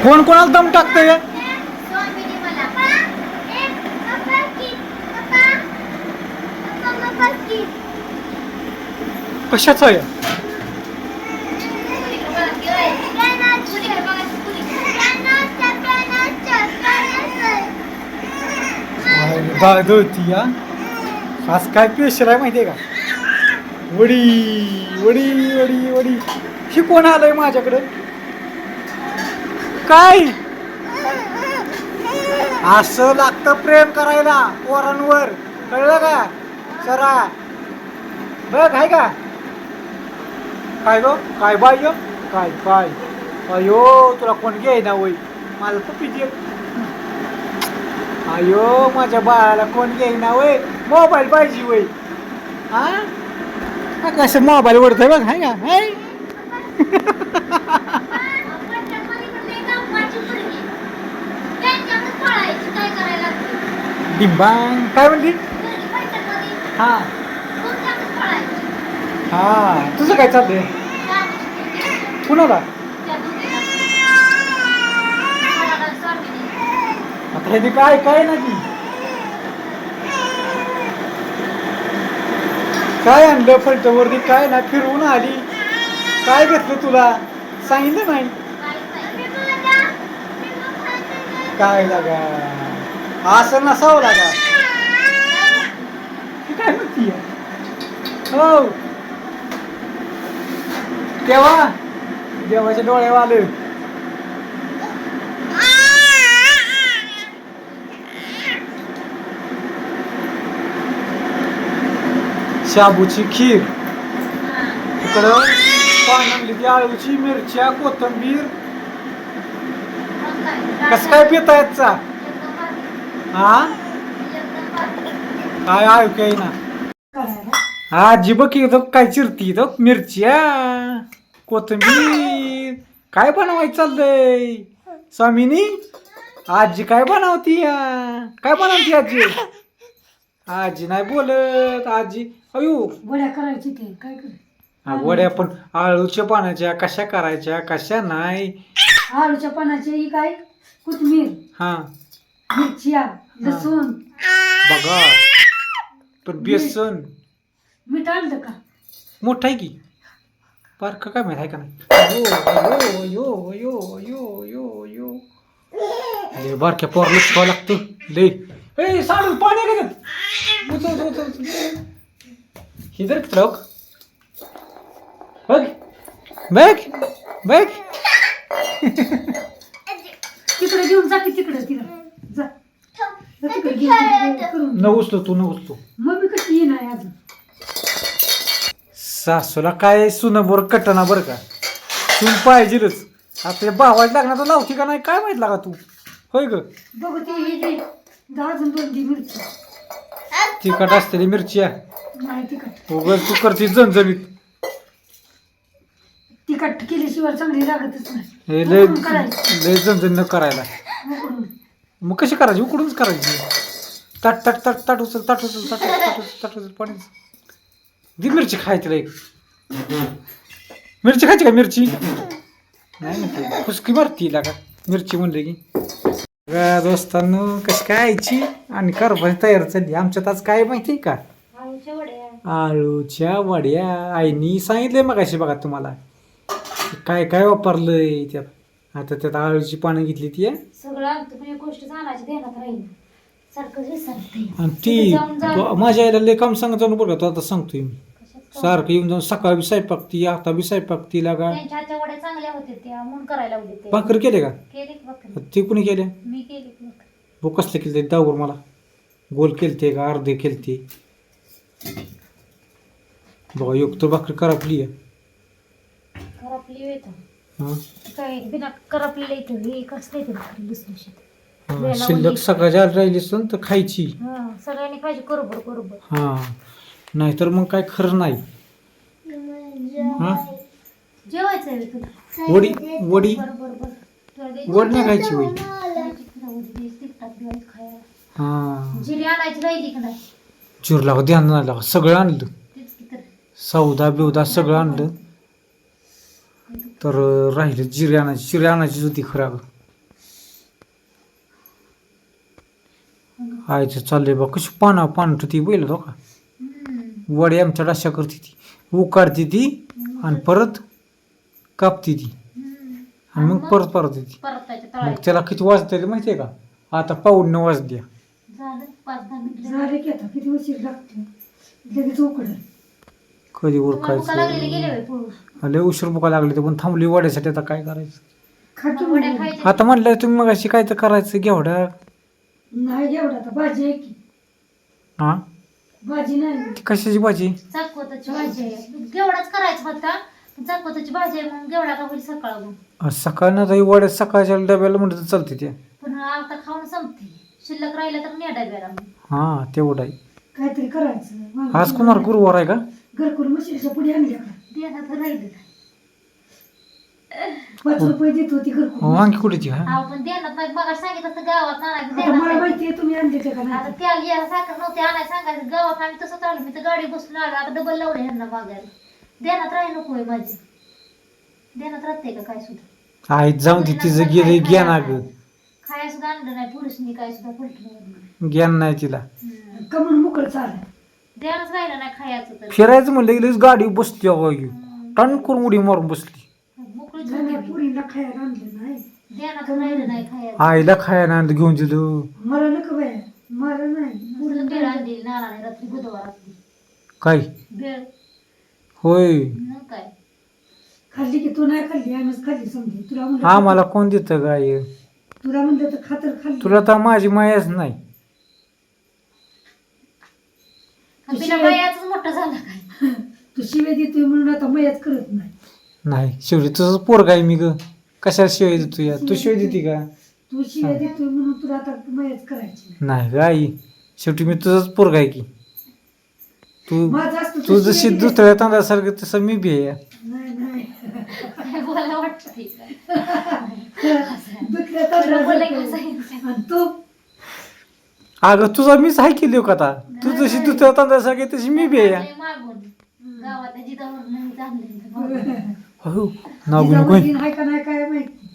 कोण कोणाला दम टाकतंय? कशाच आहे? होती या आज काय पेशल आहे माहितीये का? वडी वडी वडी वडी. ही कोण आलंय माझ्याकडे? काय असं लागतं प्रेम करायला पोरांवर, कळलं का? सरा बघ आहे का? काय गो काय बाय काय काय अयो तुला कोण घे ना वय मला पप्पी दे. अयो माझ्या बाळाला कोण घे ना वय मोबाईल पाहिजे वय. हा कसं मोबाईल वरतोय बघ आहे का? हाय डिंबांग काय म्हणली? हा हा तुझं काय चाललंय? कुणाला आता हे काय काय ना की काय आणलं फलटवरती? काय ना फिरवून आली? काय घेतलं तुला सांगितलं नाही? काय लागा असं नसावं लागा. काय म्हणती हो तेव्हा देवाच्या डोळ्यावर आलं. शाबूची खीर इकडं पाणी ती आळूची मिरच्या कोथिंबीर. कसं काय पिता याचा? हा काय ऐकाय ना आजी बघ की काय चिरती तो मिरच्या कोथिंबीर. काय बनवायचं चाललंय स्वामिनी? आजी काय बनवती? काय बनवती आजी? आजी नाही बोलत. आजी अयो वड्या करायची ते काय कर. वड्या पण आळूच्या पानाच्या कशा करायच्या कशा नाही? आळूच्या पानाची ही काय कोथिंबीर हा मिरच्या लसूण बघा पण बेसन मीठ आणलं का? मोठा आहे की पार्क काय माहित आहे का नाही? यो यो यो यो यो यो लय बारक्या पोरलंच खावं लागतं लय. ए साडू पाणी का ही जर ट्रक बघ बघ बघ तिकडे घेऊन जा की तिकडे तिकडे जा तिकडे घेऊन न उचलो तू न उचलो. मम्मी कशी येणार अजून? सासूला काय सुनबोर कटना बरं का? सून पाहिजेलच. आपल्या भावाला लागणार तर लावती का नाही काय माहित लागा तू होय ग? बघू ती हे दे अजून 2 मिरची तिखट असलेली मिरची नाही तिखट उगाच तू करते झणझणीत. तिखट केल्याशिवाय चांगली लागतच नाही. हे लय उकडून करायची. लय झणझण न करायला. उकडून. मग कशी करायची? उकडूनच करायची. ताट ताट ताट ताट उचल ताट उचल ताट ताट उचल ताट उचल पाणी दी. मिरची खायची लाईक मिरची खायची का? मिरची नाही म्हणते फुसकी मारती लागा मिरची म्हणले की. दोस्तांनो कशी काय यायची आणि कारभारी तयार झाली. आमच्यात आज काय माहिती का? आळूच्या वड्या. आईनी सांगितलंय मगाशी बघा तुम्हाला काय काय वापरलंय त्यात. आता त्यात आळूची पानं घेतली ती सगळं तुम्ही गोष्ट सांगायची ध्यानात राहील सारखं विसरते. आणि ती माझ्या आईला लय काम सांगत जाऊन बघा. तो आता सांगतोय मी सारखं येऊन जाऊन सकाळी बी स्वयंपाक ती आता बी स्वयंपाक ती लागा. त्यांच्या हातच्या वड्या चांगल्या होत्या त्या म्हणून करायला होते. भाकर केले का? केली भाकरी ते कुणी केले? मी केली. वो कसले केले दावर मला गोल केलते का अर्धे केलते बघा. योग तर भाकरी करापली आहे. करपली येतं काय बिना करपलेलं येतं हे कसलं येतं भाकरी लुसलुशीत. शिल्लक सकाळच्या राहिली असेल तर खायची. सगळ्यांनी पाहिजे बरोबर. हा नाहीतर मग काय खरं नाही. जेवायचं वडी वडी वड नाही खायची वडी. हा जिरी आणायची राहिली का नाही? चूर लागा ध्यान नाही लागा सगळं आणलं. सौदा बिवदा सगळं आणलं तर राहिलं. जिरे आणायची होती खरं. आईचं चाललंय बा कशी पान ती बैल हो का वडे आमच्या डाशा करते ती उकाडते ती आणि परत कापते ती आणि मग परत येते मग त्याला किती वाजता माहिती आहे का आता पाऊण 9 वाजल्या झालं 5-10 मिनिटं झाले की आता किती उशीर लागते लगेच उकडं कधी भुका लागलेली गेले उरकायचं बाई पळून. लय उशीर बुका लागली तर पण थांबली वड्यासाठी आता काय करायचं खातो वड्या मग. खायच्या आता म्हणलं तुम्ही मग अशी काय तर करायचं घेवडा नाही एवढा आता भाजी आहे की हा भाजी नाही कशाची भाजी चाकवताची भाजी आहे गेवडाच करायचं होता चाकवताची भाजी आहे म्हणून गेवडा का होईल सकाळ सकाळ ना वड्या सकाळच्या डब्याला म्हणलं तर चालते त्या पण आता खाऊन संपते शिल्लक राहिलं तर नाही डब्याला मग. हा तेवढं आहे काहीतरी करायचं आज कुमार गुरुवार आहे का घरकुल म्हशीच्या पुढे आणल्या का देण्यात राहिलं 5 रुपये देत होती घरकुल वांगी कुठे ती हा अहो पण देण्यात नाही बघा सांगितलं असतं गावात आणायचं आता मला देण्यात माहिती आहे तुम्ही आणले का आता नाही त्याला यायला साखर नव्हती आणायला सांगायचं गावात आम्ही तसंच आलो मी तर गाडी बसून आलो आता डबल लावले ह्यांना मागायला देण्यात राही नको आहे माझी देण्यात राहते का काय सुद्धा आई जाऊन ती तिचं गेलं ज्ञान अगं खाया सुद्धा आणलं नाही पुरुषनी काय सुद्धा पलटलं ज्ञान नाही तिला कमून मोकळं चाललं देणंच राहिलं नाही खायचं तर फिरायचं म्हणलं की लगेच गाडी बसली अगं टन करून उडी मारून बसली मोकळीच नाही होती. पुरीला खायला आणलं नाही देण्यात राहिलं नाही खायचं आईला खायला आणलं घेऊन दिलं मला नको बाय मला नाही पुढलं बेळ आणली नानाने रात्री बुधवार असली काय बेळ होय मग काय खाल्ली की तू नाही खाल्ली आम्हीच खाल्ली समजे तुला म्हणलं हा मला कोण देतं गाय तुला म्हणलं तर खातर खाल्ली तुला तर माझी मायाच नाही बिना बायाच मोठं झालं काय तू शिवे देतोय म्हणून आता मयाच करत नाही नाही शेवटी तुझं पोर काय मी ग कशाला शिवाय देतो या तू शिवाय देते का तू शिवे देतोय म्हणून तुला आता मयाच करायची नाही ग आई शेवटी मी तुझंच पोरगा आहे की तू माझं असतं तू तर जशी शिव्या दिल्या- दुसऱ्या तांदळासारखं तसं मी बी आहे नाही नाही काय बोलायला वाटतं ते काय. दुसऱ्या खरं बोलाय का तांदळासारखं. सांगितलं? आणि तू अगं तुझा मीच आहे की देऊ का आता तू जशी दुसऱ्या तांदळासारखी तशी मी बी आहे आणलंय मागून गावात जिथं नाही चांगले हो नाव घेऊन कोण जिजाऊ आहे का नाही काय माहिती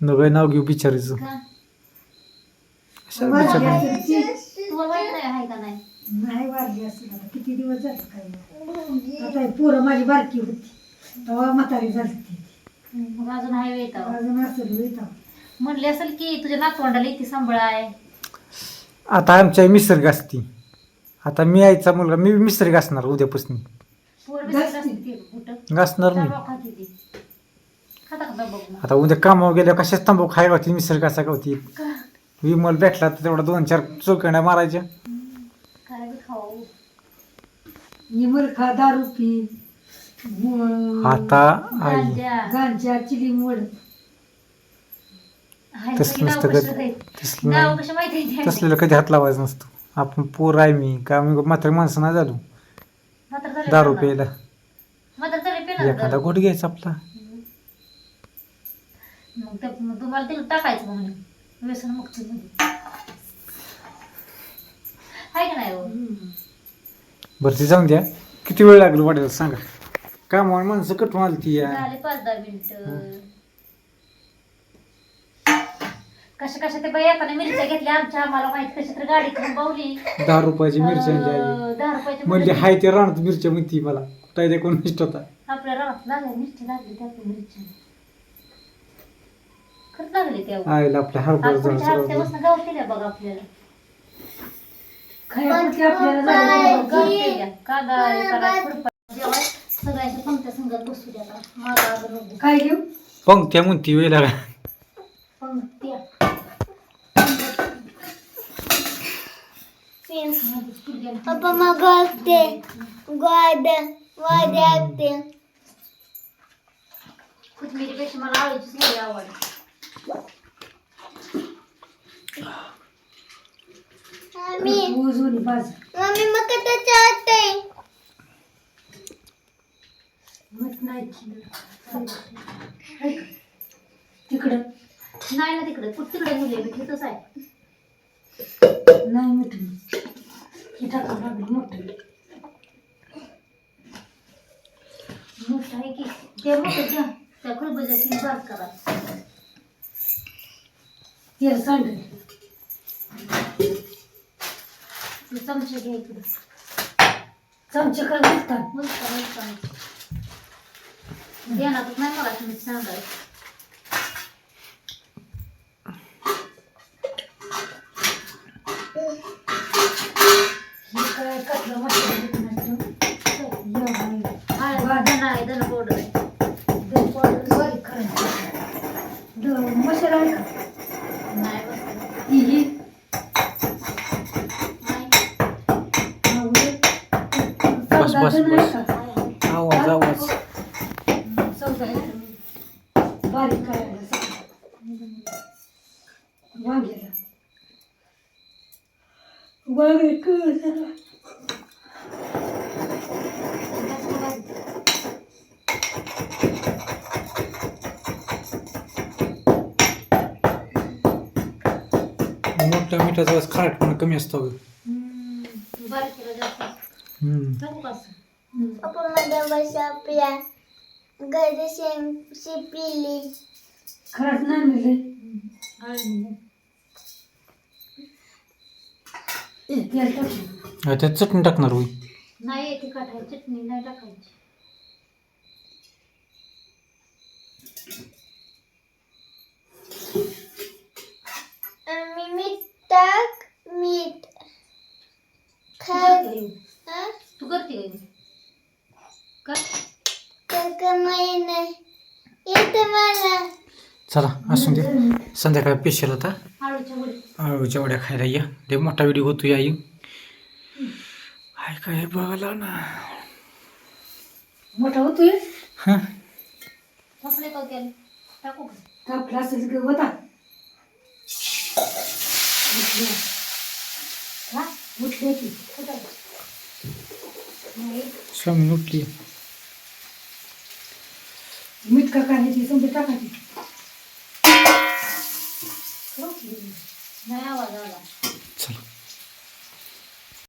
नवं नाव घेऊ बिचारीचं का कशाला वारली बिचारी असेल ती. तुला माहित नाही आहे का नाही नाही वारली असेल आता किती दिवस झाले काय आता ही पोरं माझी बारकी होती तेव्हा म्हातारी झाली ती. मग अजून आहे येतं अजून असेल येतं म्हणले असेल की तुझ्या नातवंडाला इथे सांभाळ आहे आता आमच्या मिसर्ग असती आता मी आईचा मुलगा मी मिसर्ग असणार उद्यापासून पोर बिस्किट असते ते कुठं घासणार नाही तंबाखू खाते ती खाता का तंबाखू मग? आता उद्या कामावर गेल्या कशाच तंबाखू खायला होती मिसर्ग असा का होती का विमल भेटला तर तेवढा 2-4 चोकण्या मारायच्या काय बी खाऊ निमर खा दारू पी आता आई गांजा. गांजा चिली मोड हाय, तसलं नाव नसतं कशी कधी आहेत? तसलं नाव नाही कशी माहिती आहे ते? तसलेलं कधी हात लावायचं नसतो आपण पोर आहे मी का मी मात्र माणसं नाही झालो मात्र झाले दारू पेणार. प्यायला मात्र झाले पेणार एखादा दारू. घोट घ्यायचा आपला मग तुम्हाला ते टाकायचं म्हणून व्यसन मुक्ती मध्ये आहे का नाही हो? बरं ते जाऊन द्या किती वेळ लागलो वाटेल सांगा कामावर माणसं कटून आली ती या झाले 5-10 मिनिट कशा कशा ते बाई येताना मिरच्या घेतल्या आमच्या आम्हाला माहित कशी तर गाडी थांबवली 10 रुपयाची मिरच्या आणली आई 10 रुपयाची म्हणजे हाय ते रानात मिरच्या म्हणती मला कुठं ते कोण निष्ठ होता आपल्या रानात लागल्या मिरची लागली त्या मिरची खरंच लागली त्या आईला आपल्या हरभरा आपण जाऊन सरळ हप्त्यापासून गाव केल्या बघा आपल्याला खायपुरती आपल्याला झालं. गाव केल्या कागा जेव्हा सगळ्यांच्या पंक्त्या संघात बसू द्या आता. मागं आलं नको. काय घेऊ पंक्त्या म्हणती वेळ लागा पंक्त्या पप्पा मग असते गोड वादे असते कोथिंबीरीपेक्षा मला आवडीची सगळी आवड मम्मी ऊस होली बाज मम्मी मग कथा चाहते मत नाही तिकडं नाही ना तिकडे कुठं तिकडे मुले मी घेतच आहे नाही मिठून हे टाकावं लागलं मोठं मोठं आहे की ते मोठं घ्या त्या खरबुजाची बाग करा तेल सांड तू चमचे घे इकडे. चमचे काय म्हणतात मुलगा देणार नाही मला तुम्ही सांगायचं. हे काय कसलं मसाला धना आहे धना पावडर आहे. बारीक करायचं मसाला आहे का नाही बसलं. ही बस, बस, बस. आवाज आवाज बारीक करायला वांग्याला बारीक करायला मोठ्या मिठाचा वास खारटपणा कमी असतो गं. बारीक केलं जास्त टाकू का असं? पप्पा माझ्या बस आपल्या घरी शिपिली खरंच नाही मिळले हळद तेल टाकलं त्यात चटणी टाकणार होई. नाही तिखट आहे चटणी नाही टाकायची. मी मीठ टाक मीठ खाय तू करते का काका महिना येते मला चला असून दे. संध्याकाळी पेशल आता आळूच्या वडी. आळूच्या वड्या खायला या. लय मोठा व्हिडिओ होतो या येऊ. हाय काय बघायला ना. मोठा होतोय हां संपले का केलं टाकू का? कापला असेल की होता हा उठले की कुठं नाही स्वामी उठली. मीठ का काय समजा टाकायची नाही आवाज आला. चला